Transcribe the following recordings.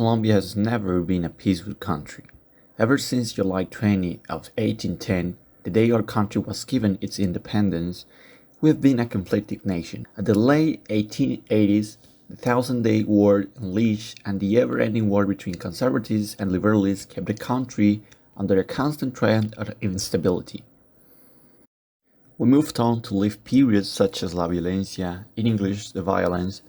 Colombia has never been a peaceful country. Ever since July 20 of 1810, the day our country was given its independence, we have been a conflicted nation. At the late 1880s, the Thousand-Day War unleashed and the ever-ending war between conservatives and liberals kept the country under a constant trend of instability. We moved on to live periods such as la violencia, in English the violence,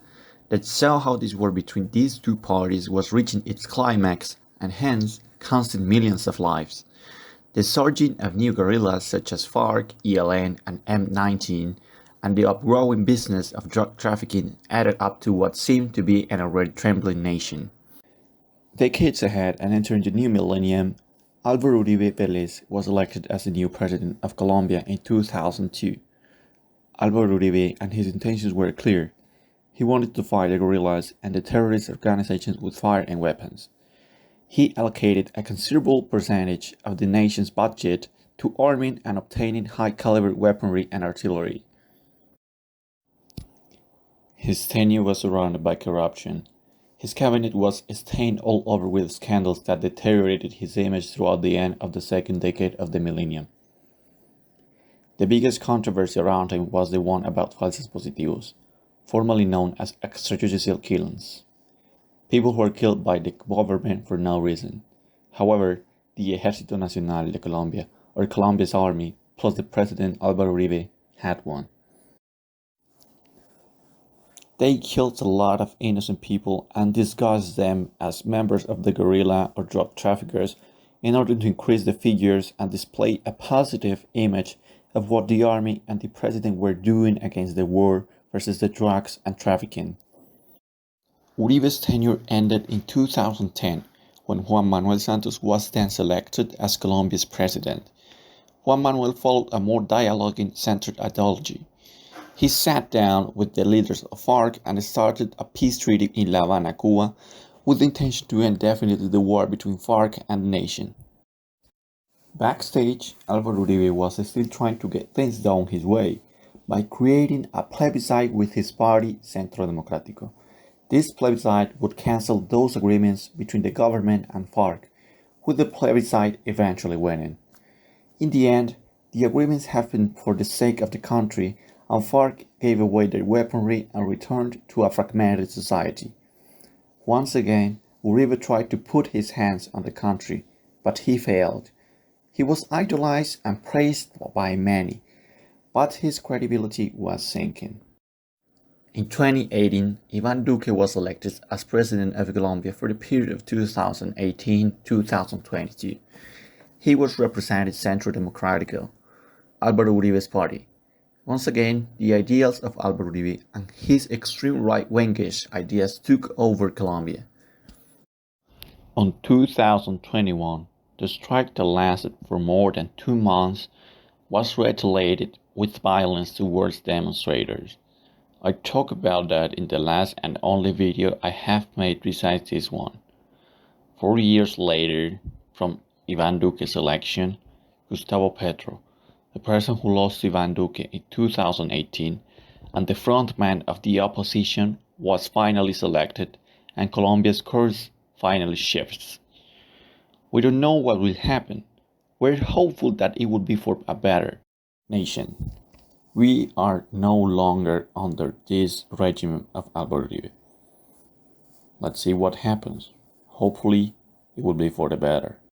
that saw how this war between these two parties was reaching its climax and hence costing millions of lives. The surging of new guerrillas such as FARC, ELN, and M19, and the upgrowing business of drug trafficking added up to what seemed to be an already trembling nation. Decades ahead and entering the new millennium, Álvaro Uribe Vélez was elected as the new president of Colombia in 2002. Álvaro Uribe and his intentions were clear. He wanted to fight the guerrillas and the terrorist organizations with fire and weapons. He allocated a considerable percentage of the nation's budget to arming and obtaining high-caliber weaponry and artillery. His tenure was surrounded by corruption. His cabinet was stained all over with scandals that deteriorated his image throughout the end of the second decade of the millennium. The biggest controversy around him was the one about falsos positivos, formerly known as extrajudicial killings. People who were killed by the government for no reason. However, the Ejército Nacional de Colombia, or Colombia's army, plus the president Álvaro Uribe, had one. They killed a lot of innocent people and disguised them as members of the guerrilla or drug traffickers in order to increase the figures and display a positive image of what the army and the president were doing against the war versus the drugs and trafficking. Uribe's tenure ended in 2010 when Juan Manuel Santos was then selected as Colombia's president. Juan Manuel followed a more dialogue-centered ideology. He sat down with the leaders of FARC and started a peace treaty in La Habana, Cuba, with the intention to end definitely the war between FARC and the nation. Backstage, Álvaro Uribe was still trying to get things done his way by creating a plebiscite with his party, Centro Democrático. This plebiscite would cancel those agreements between the government and FARC, with the plebiscite eventually winning. In the end, the agreements happened for the sake of the country, and FARC gave away their weaponry and returned to a fragmented society. Once again, Uribe tried to put his hands on the country, but he failed. He was idolized and praised by many, but his credibility was sinking. In 2018, Iván Duque was elected as president of Colombia for the period of 2018-2022. He was represented Centro Democrático, Álvaro Uribe's party. Once again, the ideals of Álvaro Uribe and his extreme right-wingish ideas took over Colombia. On 2021, the strike that lasted for more than 2 months was retaliated with violence towards demonstrators. I talked about that in the last and only video I have made besides this one. 4 years later, from Iván Duque's election, Gustavo Petro, the person who lost Iván Duque in 2018, and the frontman of the opposition, was finally selected, and Colombia's course finally shifts. We don't know what will happen. We're hopeful that it will be for a better nation. We are no longer under this regime of Álvaro Uribe. Let's see what happens. Hopefully, it will be for the better.